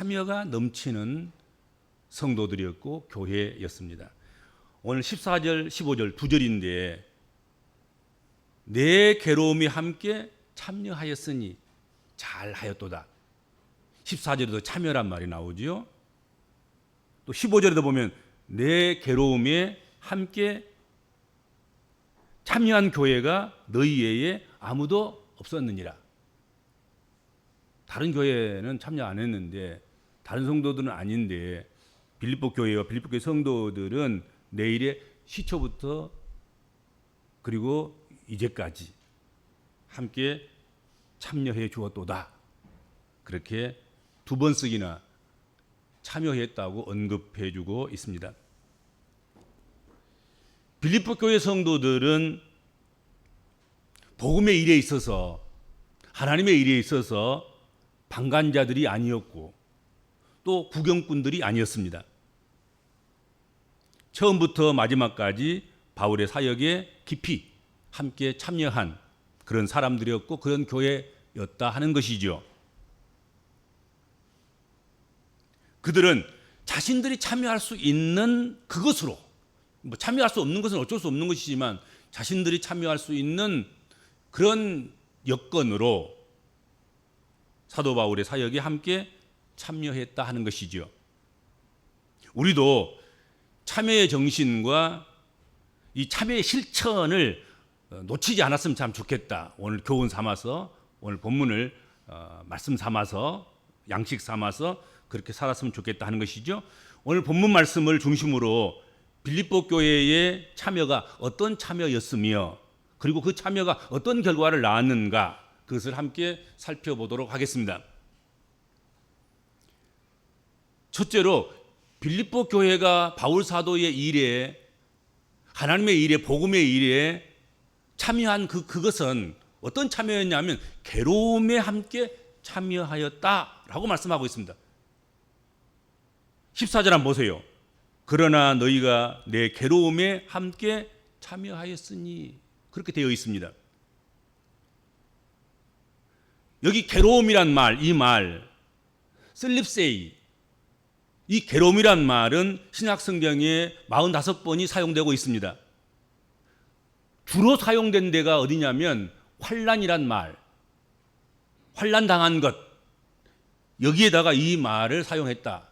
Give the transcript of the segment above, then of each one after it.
참여가 넘치는 성도들이었고 교회였습니다. 오늘 14절, 15절 두 절인데 내 괴로움이 함께 참여하였으니 잘하였도다. 14절에도 참여란 말이 나오지요. 또 15절에도 보면 내 괴로움에 함께 참여한 교회가 너희 외에 아무도 없었느니라. 다른 교회는 참여 안 했는데 다른 성도들은 아닌데 빌립보 교회와 빌립보 교회 성도들은 내일의 시초부터 그리고 이제까지 함께 참여해 주었도다. 그렇게 두 번 쓰기나 참여했다고 언급해 주고 있습니다. 빌립보 교회 성도들은 복음의 일에 있어서 하나님의 일에 있어서 방관자들이 아니었고 또 구경꾼들이 아니었습니다. 처음부터 마지막까지 바울의 사역에 깊이 함께 참여한 그런 사람들이었고 그런 교회였다 하는 것이죠. 그들은 자신들이 참여할 수 있는 그것으로, 참여할 수 없는 것은 어쩔 수 없는 것이지만 자신들이 참여할 수 있는 그런 여건으로 사도 바울의 사역에 함께 참여했다 하는 것이죠. 우리도 참여의 정신과 이 참여의 실천을 놓치지 않았으면 참 좋겠다. 오늘 교훈 삼아서, 오늘 본문을 말씀 삼아서, 양식 삼아서 그렇게 살았으면 좋겠다 하는 것이죠. 오늘 본문 말씀을 중심으로 빌립보 교회의 참여가 어떤 참여였으며 그리고 그 참여가 어떤 결과를 낳았는가 그것을 함께 살펴보도록 하겠습니다. 첫째로 빌립보 교회가 바울 사도의 일에, 하나님의 일에, 복음의 일에 참여한 그것은 어떤 참여였냐면 괴로움에 함께 참여하였다라고 말씀하고 있습니다. 14절 한번 보세요. 그러나 너희가 내 괴로움에 함께 참여하였으니, 그렇게 되어 있습니다. 여기 괴로움이란 말, 이 말 슬립세이, 이 괴로움이란 말은 신약 성경에 45번이 사용되고 있습니다. 주로 사용된 데가 어디냐면 환난이란 말, 환난 당한 것, 여기에다가 이 말을 사용했다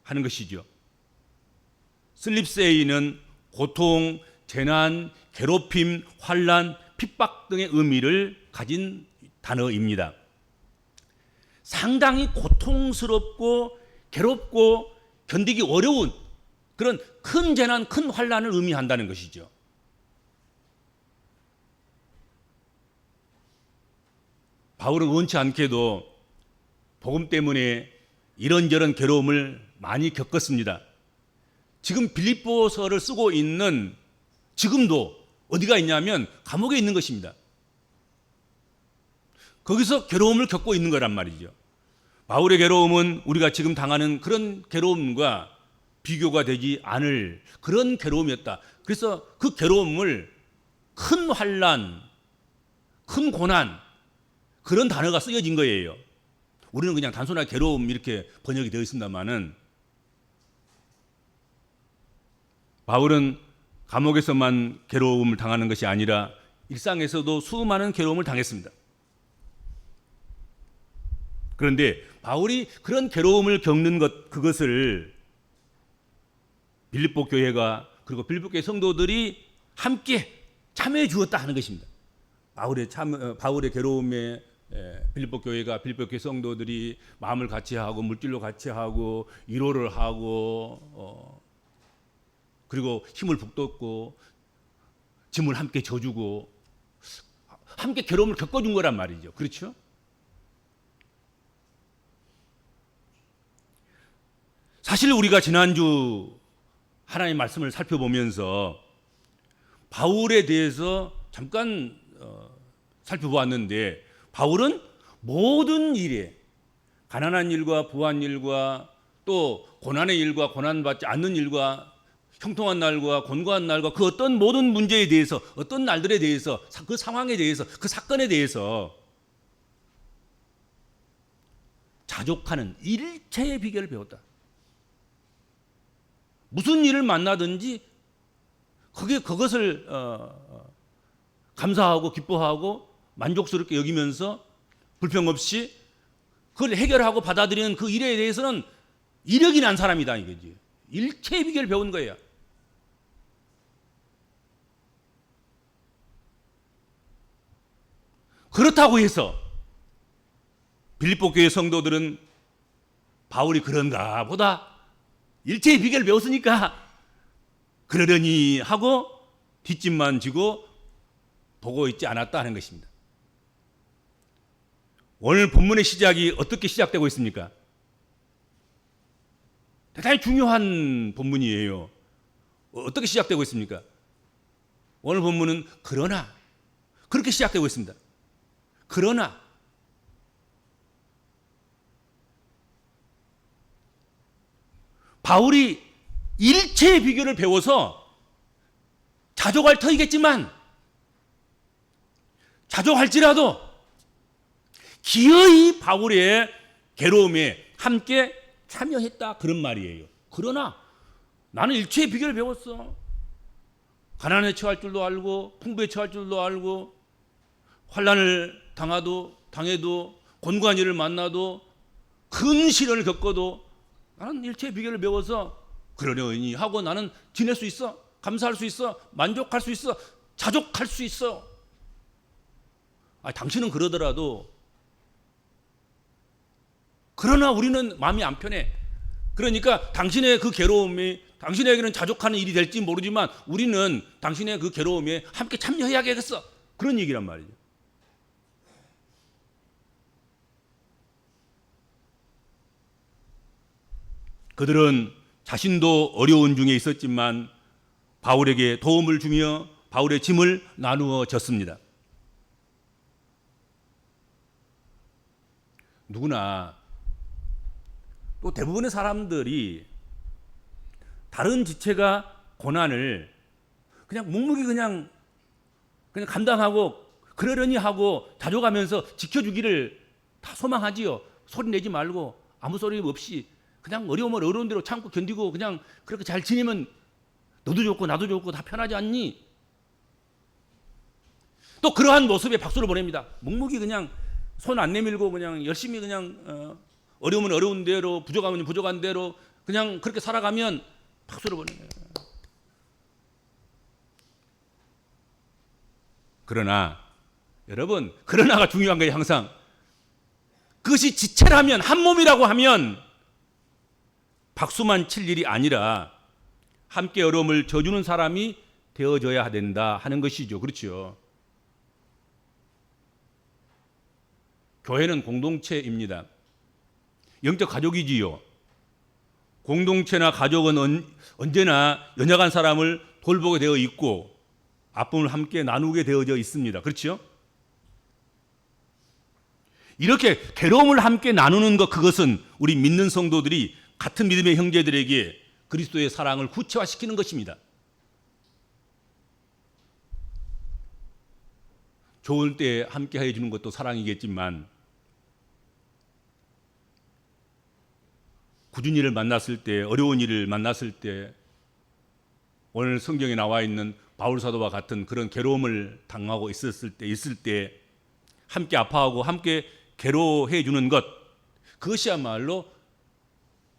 하는 것이죠. 슬립세이는 고통, 재난, 괴롭힘, 환난, 핍박 등의 의미를 가진 단어입니다. 상당히 고통스럽고 괴롭고 견디기 어려운 그런 큰 재난, 큰 환난을 의미한다는 것이죠. 바울은 원치 않게도 복음 때문에 이런저런 괴로움을 많이 겪었습니다. 지금 빌립보서를 쓰고 있는 지금도 어디가 있냐면 감옥에 있는 것입니다. 거기서 괴로움을 겪고 있는 거란 말이죠. 바울의 괴로움은 우리가 지금 당하는 그런 괴로움과 비교가 되지 않을 그런 괴로움이었다. 그래서 그 괴로움을 큰 환난, 큰 고난, 그런 단어가 쓰여진 거예요. 우리는 그냥 단순하게 괴로움 이렇게 번역이 되어 있습니다만은 바울은 감옥에서만 괴로움을 당하는 것이 아니라 일상에서도 수많은 괴로움을 당했습니다. 그런데 바울이 그런 괴로움을 겪는 것, 그것을 빌립보 교회가 그리고 빌립보 교회 성도들이 함께 참여해 주었다 하는 것입니다. 바울의 괴로움에 빌립보 교회가, 빌립보 교회 성도들이 마음을 같이 하고 물질로 같이 하고 위로를 하고 그리고 힘을 북돋고 짐을 함께 져주고 함께 괴로움을 겪어준 거란 말이죠. 그렇죠? 사실 우리가 지난주 하나님의 말씀을 살펴보면서 바울에 대해서 잠깐 살펴보았는데 바울은 모든 일에 가난한 일과 부한 일과 또 고난의 일과 고난받지 않는 일과 형통한 날과 곤고한 날과 그 어떤 모든 문제에 대해서, 어떤 날들에 대해서, 그 상황에 대해서, 그 사건에 대해서 자족하는 일체의 비결을 배웠다. 무슨 일을 만나든지 그것을 감사하고 기뻐하고 만족스럽게 여기면서 불평 없이 그걸 해결하고 받아들이는 그 일에 대해서는 이력이 난 사람이다 이거지. 일체의 비결을 배운 거예요. 그렇다고 해서 빌립보 교회 성도들은 바울이 그런가 보다 일체의 비결을 배웠으니까 그러려니 하고 뒷짐만 지고 보고 있지 않았다 하는 것입니다. 오늘 본문의 시작이 어떻게 시작되고 있습니까? 대단히 중요한 본문이에요. 어떻게 시작되고 있습니까? 오늘 본문은 그러나 그렇게 시작되고 있습니다. 그러나 바울이 일체의 비결을 배워서 자족할 터이겠지만 자족할지라도 기어이 바울의 괴로움에 함께 참여했다 그런 말이에요. 그러나 나는 일체의 비결을 배웠어. 가난에 처할 줄도 알고 풍부에 처할 줄도 알고 환난을 당해도 곤고한 일을 만나도 큰 시련을 겪어도 나는 일체의 비결을 배워서 그러려니 하고 나는 지낼 수 있어. 감사할 수 있어. 만족할 수 있어. 자족할 수 있어. 당신은 그러더라도 그러나 우리는 마음이 안 편해. 그러니까 당신의 그 괴로움이 당신에게는 자족하는 일이 될지 모르지만 우리는 당신의 그 괴로움에 함께 참여해야겠어. 그런 얘기란 말이죠. 그들은 자신도 어려운 중에 있었지만 바울에게 도움을 주며 바울의 짐을 나누어 줬습니다. 누구나 또 대부분의 사람들이 다른 지체가 고난을 그냥 묵묵히 그냥 감당하고 그러려니 하고 자족하면서 지켜주기를 다 소망하지요. 소리 내지 말고 아무 소리 없이 그냥 어려우면 어려운 대로 참고 견디고 그냥 그렇게 잘 지내면 너도 좋고 나도 좋고 다 편하지 않니? 또 그러한 모습에 박수를 보냅니다. 묵묵히 그냥 손 안 내밀고 그냥 열심히 그냥 어려우면 어려운 대로 부족하면 부족한 대로 그냥 그렇게 살아가면 박수를 보내요. 그러나 여러분, 그러나가 중요한 거예요. 항상 그것이 지체라면 한 몸이라고 하면 박수만 칠 일이 아니라 함께 어려움을 져주는 사람이 되어줘야 된다 하는 것이죠. 그렇죠. 교회는 공동체입니다. 영적 가족이지요. 공동체나 가족은 언제나 연약한 사람을 돌보게 되어 있고 아픔을 함께 나누게 되어져 있습니다. 그렇죠? 이렇게 괴로움을 함께 나누는 것, 그것은 우리 믿는 성도들이 같은 믿음의 형제들에게 그리스도의 사랑을 구체화시키는 것입니다. 좋을 때 함께 해주는 것도 사랑이겠지만 굳은 일을 만났을 때, 어려운 일을 만났을 때, 오늘 성경에 나와 있는 바울 사도와 같은 그런 괴로움을 당하고 있을 때 함께 아파하고 함께 괴로워해 주는 것, 그것이야말로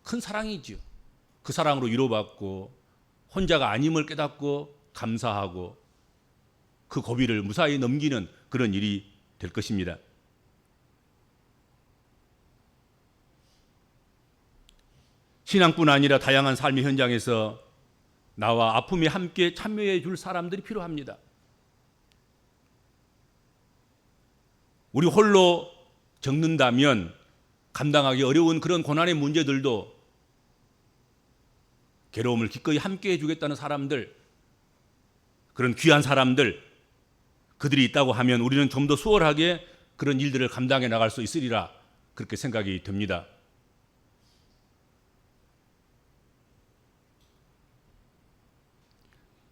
큰 사랑이지요. 그 사랑으로 위로받고 혼자가 아님을 깨닫고 감사하고 그 고비를 무사히 넘기는 그런 일이 될 것입니다. 신앙뿐 아니라 다양한 삶의 현장에서 나와 아픔에 함께 참여해 줄 사람들이 필요합니다. 우리 홀로 겪는다면 감당하기 어려운 그런 고난의 문제들도 괴로움을 기꺼이 함께 해주겠다는 사람들, 그런 귀한 사람들, 그들이 있다고 하면 우리는 좀 더 수월하게 그런 일들을 감당해 나갈 수 있으리라, 그렇게 생각이 듭니다.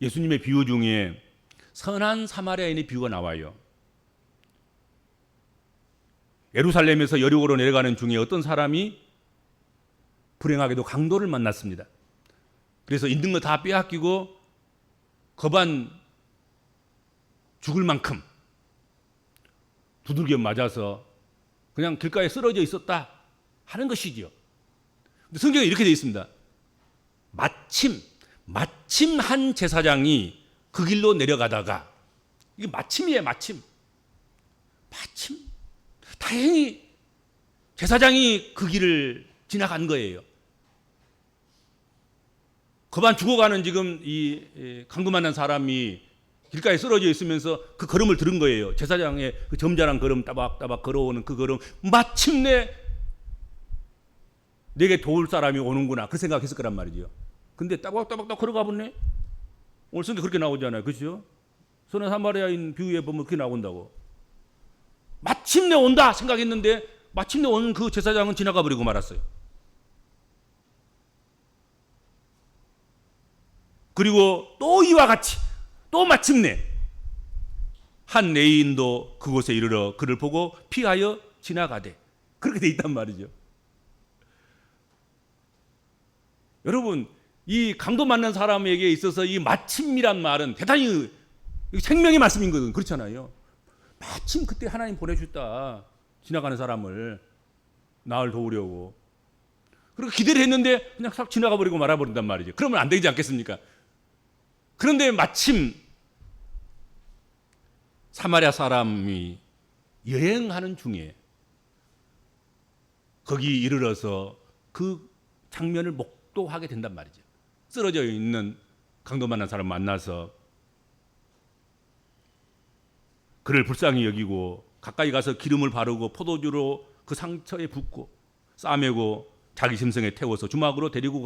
예수님의 비유 중에 선한 사마리아인의 비유가 나와요. 예루살렘에서 여리고로 내려가는 중에 어떤 사람이 불행하게도 강도를 만났습니다. 그래서 있는 거 다 빼앗기고 거반 죽을 만큼 두들겨 맞아서 그냥 길가에 쓰러져 있었다 하는 것이지요. 근데 성경에 이렇게 되어 있습니다. 마침 한 제사장이 그 길로 내려가다가, 이게 마침이에요, 마침. 다행히 제사장이 그 길을 지나간 거예요. 거반 죽어가는 지금 이 강도 만난 사람이 길가에 쓰러져 있으면서 그 걸음을 들은 거예요. 제사장의 그 점잖은 걸음, 따박따박 걸어오는 그 걸음, 마침내 내게 도울 사람이 오는구나, 그 생각했을 거란 말이죠. 근데 따박따박 걸어가 보네. 오늘 성경 그렇게 나오잖아요, 그렇죠? 선한 사마리아인 비유에 보면 그렇게 나온다고. 마침내 온다 생각했는데 마침내 온 그 제사장은 지나가 버리고 말았어요. 그리고 또 이와 같이 또 마침내 한 레위인도 그곳에 이르러 그를 보고 피하여 지나가되, 그렇게 돼 있단 말이죠. 여러분, 이 강도 만난 사람에게 있어서 이 마침이란 말은 대단히 생명의 말씀인 거든, 그렇잖아요. 마침 그때 하나님 보내주셨다, 지나가는 사람을 나를 도우려고. 그리고 기대를 했는데 그냥 싹 지나가 버리고 말아버린단 말이죠. 그러면 안 되지 않겠습니까? 그런데 마침 사마리아 사람이 여행하는 중에 거기 이르러서 그 장면을 목도하게 된단 말이죠. 쓰러져 있는 강도 만난 사람 만나서 그를 불쌍히 여기고 가까이 가서 기름을 바르고 포도주로 그 상처에 붓고 싸매고 자기 심성에 태워서 주막으로 데리고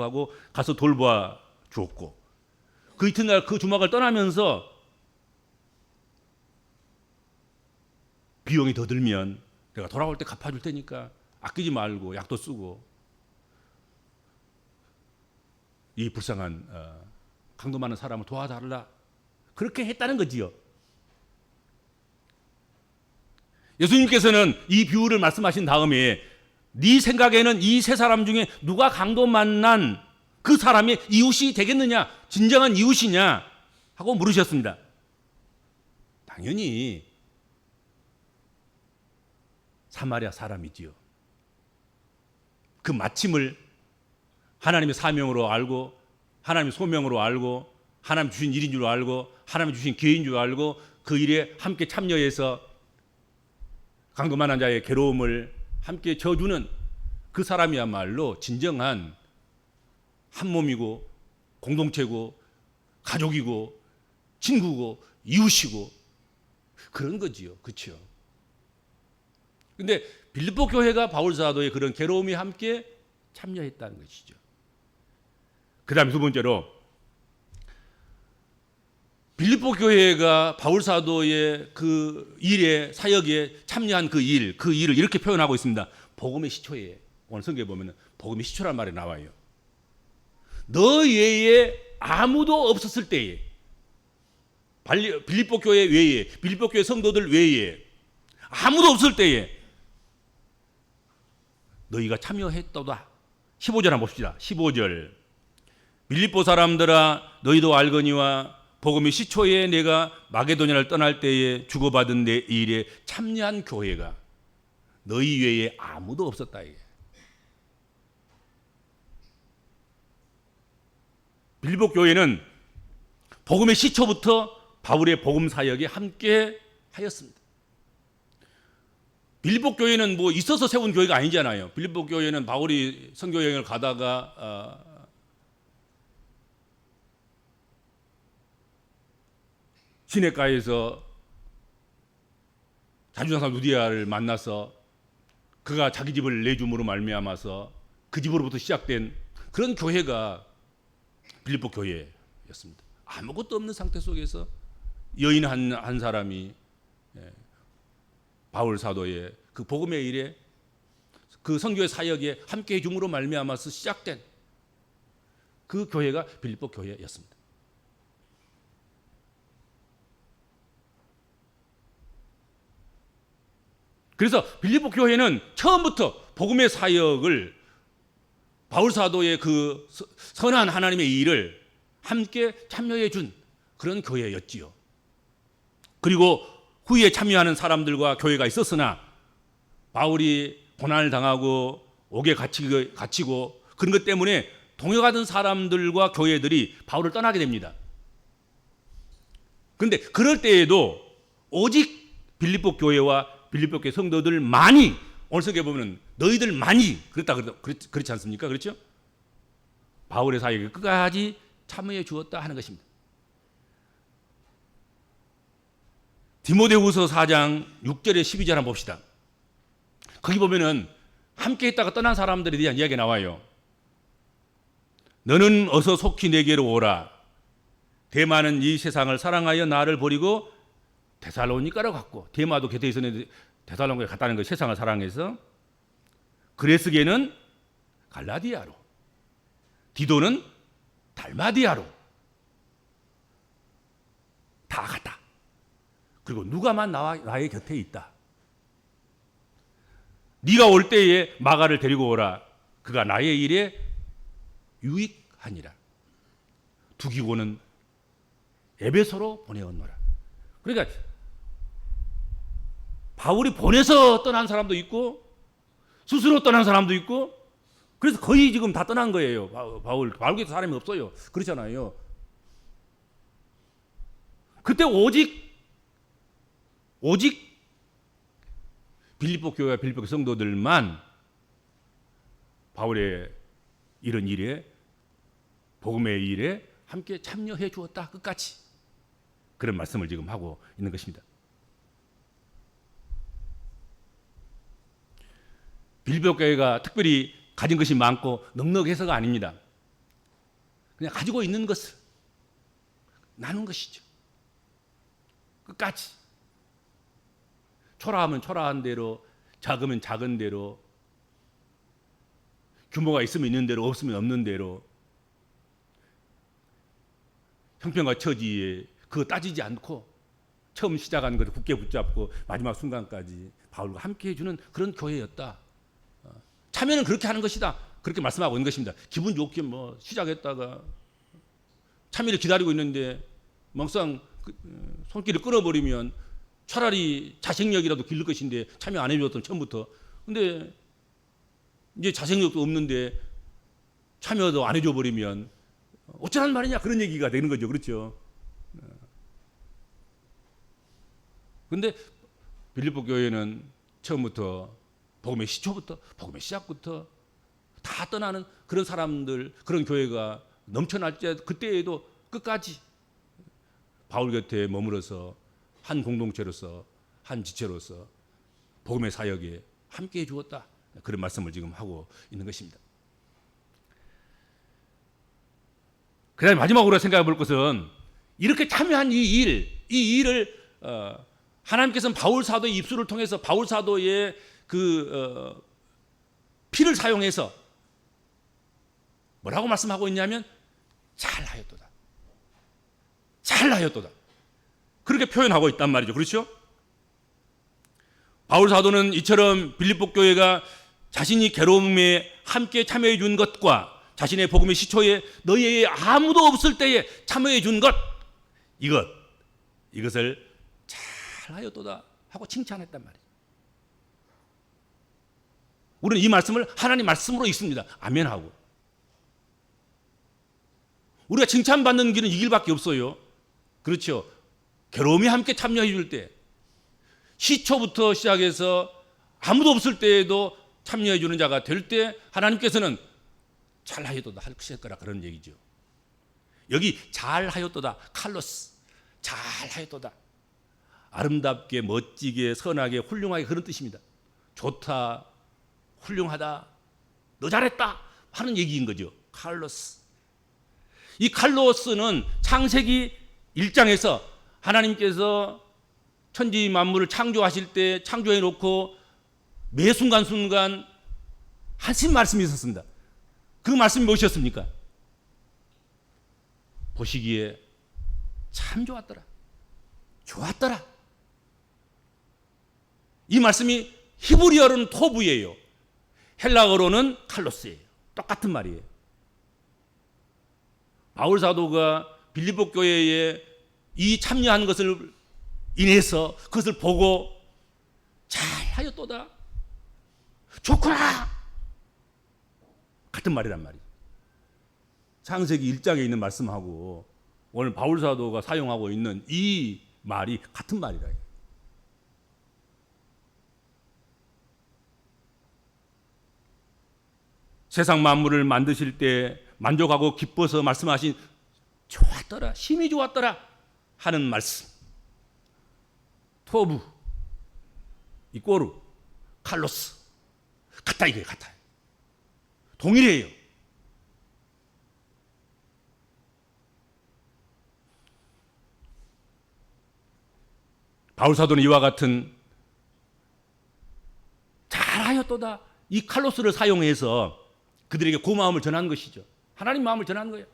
가서 돌봐 주었고, 그 이튿날 그 주막을 떠나면서 비용이 더 들면 내가 돌아올 때 갚아줄 테니까 아끼지 말고 약도 쓰고, 이 불쌍한 강도 많은 사람을 도와달라, 그렇게 했다는 거지요. 예수님께서는 이 비유를 말씀하신 다음에 네 생각에는 이 세 사람 중에 누가 강도 만난 그 사람의 이웃이 되겠느냐, 진정한 이웃이냐 하고 물으셨습니다. 당연히 사마리아 사람이지요. 그 마침을 하나님의 사명으로 알고, 하나님의 소명으로 알고, 하나님 주신 일인 줄 알고, 하나님 주신 기회인 줄 알고, 그 일에 함께 참여해서 강도 만난 자의 괴로움을 함께 져주는 그 사람이야말로 진정한 한 몸이고 공동체고 가족이고 친구고 이웃이고 그런 거지요. 그렇죠? 근데 빌립보 교회가 바울 사도의 그런 괴로움에 함께 참여했다는 것이죠. 그다음에 두 번째로, 빌립보 교회가 바울 사도의 그 일에, 사역에 참여한 그 일을 이렇게 표현하고 있습니다. 복음의 시초에, 오늘 성경에 보면 복음의 시초란 말이 나와요. 너 외에 아무도 없었을 때에, 빌립보 교회 외에, 빌립보 교회 성도들 외에 아무도 없을 때에 너희가 참여했도다. 15절 한번 봅시다. 15절. 빌립보 사람들아, 너희도 알거니와 복음의 시초에 내가 마게도냐를 떠날 때에 주고받은 내 일에 참여한 교회가 너희 외에 아무도 없었다. 빌립보 교회는 복음의 시초부터 바울의 복음 사역에 함께 하였습니다. 빌립보 교회는 뭐 있어서 세운 교회가 아니잖아요. 빌립보 교회는 바울이 선교 여행을 가다가 시내가에서 자주장사 루디아를 만나서 그가 자기 집을 내줌으로 말미암아서 그 집으로부터 시작된 그런 교회가 빌립보 교회였습니다. 아무것도 없는 상태 속에서 여인 한 사람이 바울 사도의 그 복음의 일에, 그 선교의 사역에 함께 해줌으로 말미암아서 시작된 그 교회가 빌립보 교회였습니다. 그래서 빌립보 교회는 처음부터 복음의 사역을 바울 사도의 그 선한 하나님의 일을 함께 참여해 준 그런 교회였지요. 그리고 후에 참여하는 사람들과 교회가 있었으나 바울이 고난을 당하고 옥에 갇히고 그런 것 때문에 동역하던 사람들과 교회들이 바울을 떠나게 됩니다. 그런데 그럴 때에도 오직 빌립보 교회와 빌립보 교회 성도들만이, 오늘 성경에 보면 너희들만이 그렇지 않습니까? 그렇죠? 바울의 사역에 끝까지 참여해 주었다 하는 것입니다. 디모데후서 4장 6절에 12절 한번 봅시다. 거기 보면은 함께 있다가 떠난 사람들에 대한 이야기가 나와요. 너는 어서 속히 내게로 오라. 데마는 이 세상을 사랑하여 나를 버리고 데살로니가로 갔고, 데마도 곁에 있었는데 데살로니가에 갔다는 거, 세상을 사랑해서. 그레스게는 갈라디아로, 디도는 달마디아로 다 갔다. 그리고 누가만 나의 곁에 있다. 네가 올 때에 마가를 데리고 오라. 그가 나의 일에 유익하니라. 두기고는 에베소로 보내었노라. 그러니까 바울이 보내서 떠난 사람도 있고 스스로 떠난 사람도 있고, 그래서 거의 지금 다 떠난 거예요. 바울 교회 사람이 없어요. 그렇잖아요. 그때 오직 빌립보 교회와 빌립보 성도들만 바울의 이런 일에, 복음의 일에 함께 참여해 주었다. 끝까지. 그런 말씀을 지금 하고 있는 것입니다. 빌립보 교회가 특별히 가진 것이 많고 넉넉해서가 아닙니다. 그냥 가지고 있는 것을 나눈 것이죠. 끝까지. 초라하면 초라한 대로, 작으면 작은 대로, 규모가 있으면 있는 대로, 없으면 없는 대로, 형편과 처지에 그거 따지지 않고 처음 시작하는 것을 굳게 붙잡고 마지막 순간까지 바울과 함께 해주는 그런 교회였다. 참여는 그렇게 하는 것이다. 그렇게 말씀하고 있는 것입니다. 기분 좋게 뭐 시작했다가 참여를 기다리고 있는데 막상 손길을 끊어버리면 차라리 자생력이라도 기를 것인데 참여 안 해줬던 처음부터. 근데 이제 자생력도 없는데 참여도 안 해줘 버리면 어쩌란 말이냐, 그런 얘기가 되는 거죠. 그렇죠? 근데 빌립보 교회는 처음부터 복음의 시초부터, 복음의 시작부터 다 떠나는 그런 사람들, 그런 교회가 넘쳐날 때, 그때에도 끝까지 바울 곁에 머물러서 한 공동체로서, 한 지체로서 복음의 사역에 함께 해주었다. 그런 말씀을 지금 하고 있는 것입니다. 그다음에 마지막으로 생각해 볼 것은, 이렇게 참여한 이 일을 하나님께서는 바울 사도의 입술을 통해서 바울 사도의 피를 사용해서 뭐라고 말씀하고 있냐면 잘하였도다. 잘하였도다. 그렇게 표현하고 있단 말이죠. 그렇죠? 바울 사도는 이처럼 빌립보 교회가 자신이 괴로움에 함께 참여해 준 것과 자신의 복음의 시초에 너희에게 아무도 없을 때에 참여해 준 것, 이것을 잘하였도다 하고 칭찬했단 말이에요. 우리는 이 말씀을 하나님 말씀으로 읽습니다. 아멘하고. 우리가 칭찬받는 길은 이 길밖에 없어요. 그렇죠? 괴로움에 함께 참여해 줄 때, 시초부터 시작해서 아무도 없을 때에도 참여해 주는 자가 될 때 하나님께서는 잘하였도다 하실 거라, 그런 얘기죠. 여기 잘하였도다, 칼로스, 잘하였도다, 아름답게, 멋지게, 선하게, 훌륭하게, 그런 뜻입니다. 좋다, 훌륭하다, 너 잘했다 하는 얘기인 거죠. 칼로스. 이 칼로스는 창세기 1장에서 하나님께서 천지 만물을 창조하실 때 창조해 놓고 매 순간순간 하신 말씀이 있었습니다. 그 말씀이 무엇이었습니까? 보시기에 참 좋았더라. 좋았더라. 이 말씀이 히브리어로는 토부예요. 헬라어로는 칼로스예요. 똑같은 말이에요. 바울 사도가 빌립보 교회에 이 참여한 것을 인해서 그것을 보고 잘하였도다, 좋구나, 같은 말이란 말이에요. 창세기 1장에 있는 말씀하고 오늘 바울 사도가 사용하고 있는 이 말이 같은 말이라. 세상 만물을 만드실 때 만족하고 기뻐서 말씀하신 좋았더라, 심히 좋았더라 하는 말씀. 토부, 이꼬르, 칼로스, 같다, 이게 같아요. 동일해요. 바울 사도는 이와 같은 잘하였도다 이 칼로스를 사용해서 그들에게 고마움을 전한 것이죠. 하나님 마음을 전한 거예요.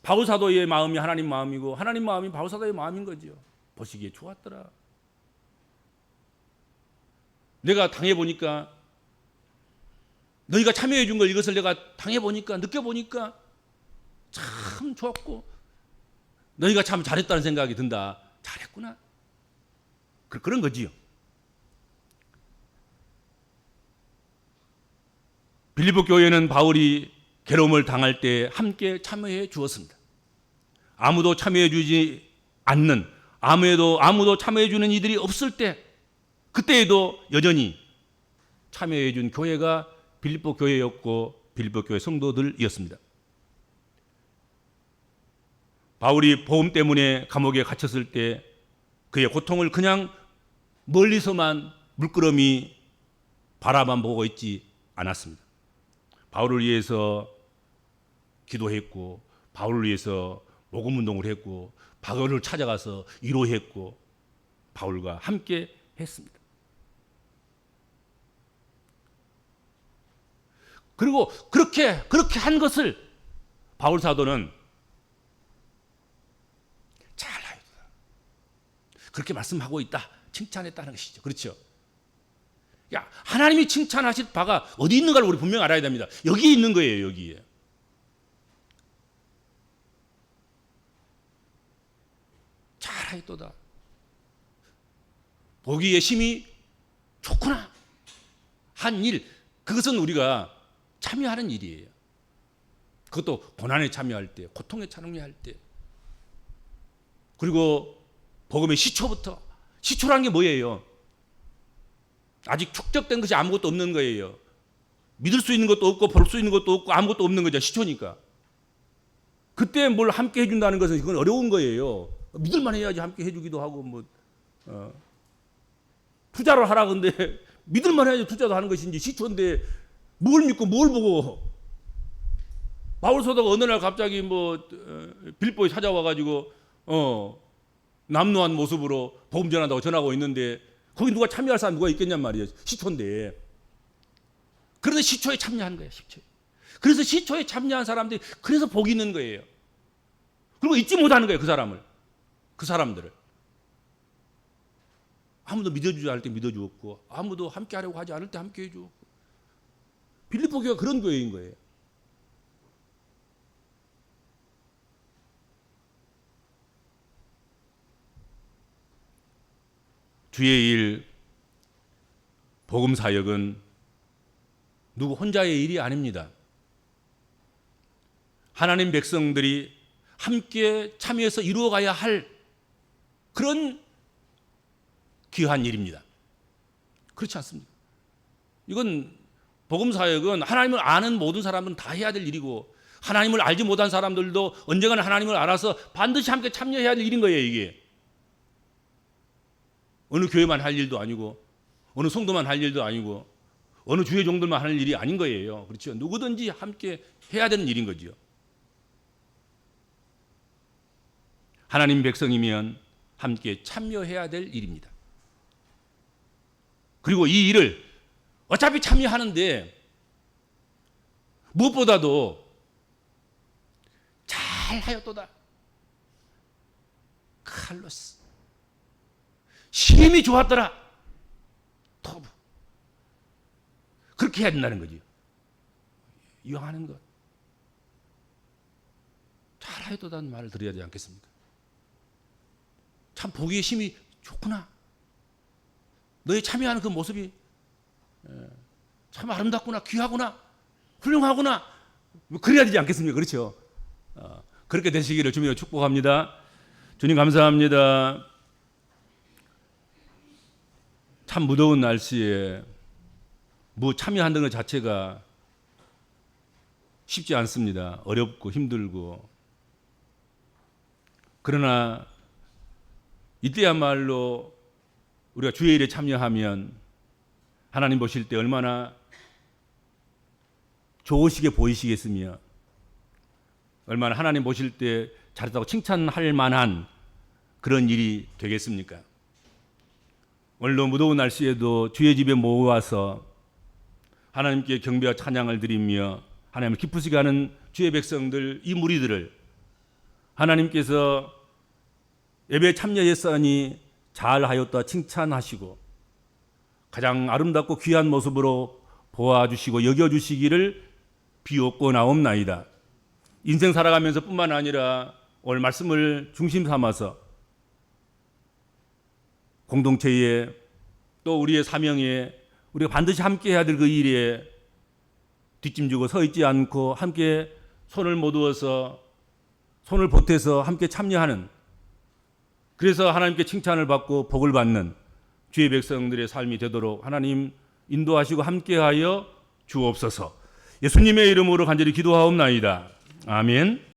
바울 사도의 마음이 하나님 마음이고 하나님 마음이 바울 사도의 마음인 거죠. 보시기에 좋았더라. 내가 당해보니까, 너희가 참여해 준 걸, 이것을 내가 당해보니까, 느껴보니까 참 좋았고 너희가 참 잘했다는 생각이 든다. 잘했구나. 그런 거지요. 빌립보 교회는 바울이 괴로움을 당할 때 함께 참여해 주었습니다. 아무도 참여해 주지 않는, 아무도 참여해 주는 이들이 없을 때, 그때에도 여전히 참여해 준 교회가 빌립보 교회였고 빌립보 교회 성도들이었습니다. 바울이 복음 때문에 감옥에 갇혔을 때 그의 고통을 그냥 멀리서만 물끄러미 바라만 보고 있지 않았습니다. 바울을 위해서 기도했고, 바울을 위해서 복음 운동을 했고, 바울을 찾아가서 위로했고, 바울과 함께 했습니다. 그리고 그렇게 한 것을 바울 사도는 잘하였다, 그렇게 말씀하고 있다, 칭찬했다는 것이죠. 그렇죠? 야, 하나님이 칭찬하실 바가 어디 있는가를 우리 분명히 알아야 됩니다. 여기 있는 거예요, 여기에. 잘하였도다, 보기에 심히 좋구나 한 일, 그것은 우리가 참여하는 일이에요. 그것도 고난에 참여할 때, 고통에 참여할 때. 그리고 복음의 시초부터, 시초라는 게 뭐예요? 아직 축적된 것이 아무것도 없는 거예요. 믿을 수 있는 것도 없고 볼 수 있는 것도 없고 아무것도 없는 거죠. 시초니까. 그때 뭘 함께 해준다는 것은 그건 어려운 거예요. 믿을만 해야지 함께 해주기도 하고, 투자를 하라 근데 믿을만 해야지 투자도 하는 것인지, 시초인데 뭘 믿고 뭘 보고. 바울 사도가 어느 날 갑자기 빌립보에 찾아와가지고 남루한 모습으로 복음 전한다고 전하고 있는데 거기 누가 참여할 사람 누가 있겠냔 말이에요. 시초인데. 그래서 시초에 참여한 거예요. 시초에. 그래서 시초에 참여한 사람들이 그래서 복이 있는 거예요. 그리고 잊지 못하는 거예요. 그 사람들을. 아무도 믿어주지 않을 때 믿어주었고, 아무도 함께 하려고 하지 않을 때 함께 해주었고. 빌립보 교회가 그런 교회인 거예요. 주의 일, 복음 사역은 누구 혼자의 일이 아닙니다. 하나님 백성들이 함께 참여해서 이루어가야 할 그런 귀한 일입니다. 그렇지 않습니까? 이건 복음 사역은 하나님을 아는 모든 사람은 다 해야 될 일이고, 하나님을 알지 못한 사람들도 언젠가는 하나님을 알아서 반드시 함께 참여해야 될 일인 거예요. 이게 어느 교회만 할 일도 아니고, 어느 성도만 할 일도 아니고, 어느 주의 종들만 하는 일이 아닌 거예요. 그렇죠? 누구든지 함께 해야 되는 일인 거죠. 하나님 백성이면 함께 참여해야 될 일입니다. 그리고 이 일을 어차피 참여하는데 무엇보다도 잘하였도다, 칼로스, 심히 좋았더라, 터부. 그렇게 해야 된다는 거지. 이왕하는 것. 잘하였다는 말을 드려야 되지 않겠습니까? 참 보기에 힘이 좋구나. 너의 참여하는 그 모습이 참 아름답구나, 귀하구나, 훌륭하구나. 그래야 되지 않겠습니까? 그렇죠? 그렇게 되시기를 주님으로 축복합니다. 주님 감사합니다. 참 무더운 날씨에 참여한다는 것 자체가 쉽지 않습니다. 어렵고 힘들고. 그러나 이때야말로 우리가 주의 일에 참여하면 하나님 보실 때 얼마나 좋으시게 보이시겠으며 얼마나 하나님 보실 때 잘했다고 칭찬할 만한 그런 일이 되겠습니까? 오늘도 무더운 날씨에도 주의 집에 모아서 하나님께 경배와 찬양을 드리며 하나님을 기쁘시게 하는 주의 백성들, 이 무리들을 하나님께서 예배에 참여했으니 잘하였다 칭찬하시고 가장 아름답고 귀한 모습으로 보아주시고 여겨주시기를 비옵고 나옵나이다. 인생 살아가면서 뿐만 아니라 오늘 말씀을 중심 삼아서 공동체에 또 우리의 사명에 우리가 반드시 함께 해야 될 그 일에 뒷짐지고 서 있지 않고 함께 손을 모두어서 손을 보태서 함께 참여하는, 그래서 하나님께 칭찬을 받고 복을 받는 주의 백성들의 삶이 되도록 하나님 인도하시고 함께하여 주옵소서. 예수님의 이름으로 간절히 기도하옵나이다. 아멘.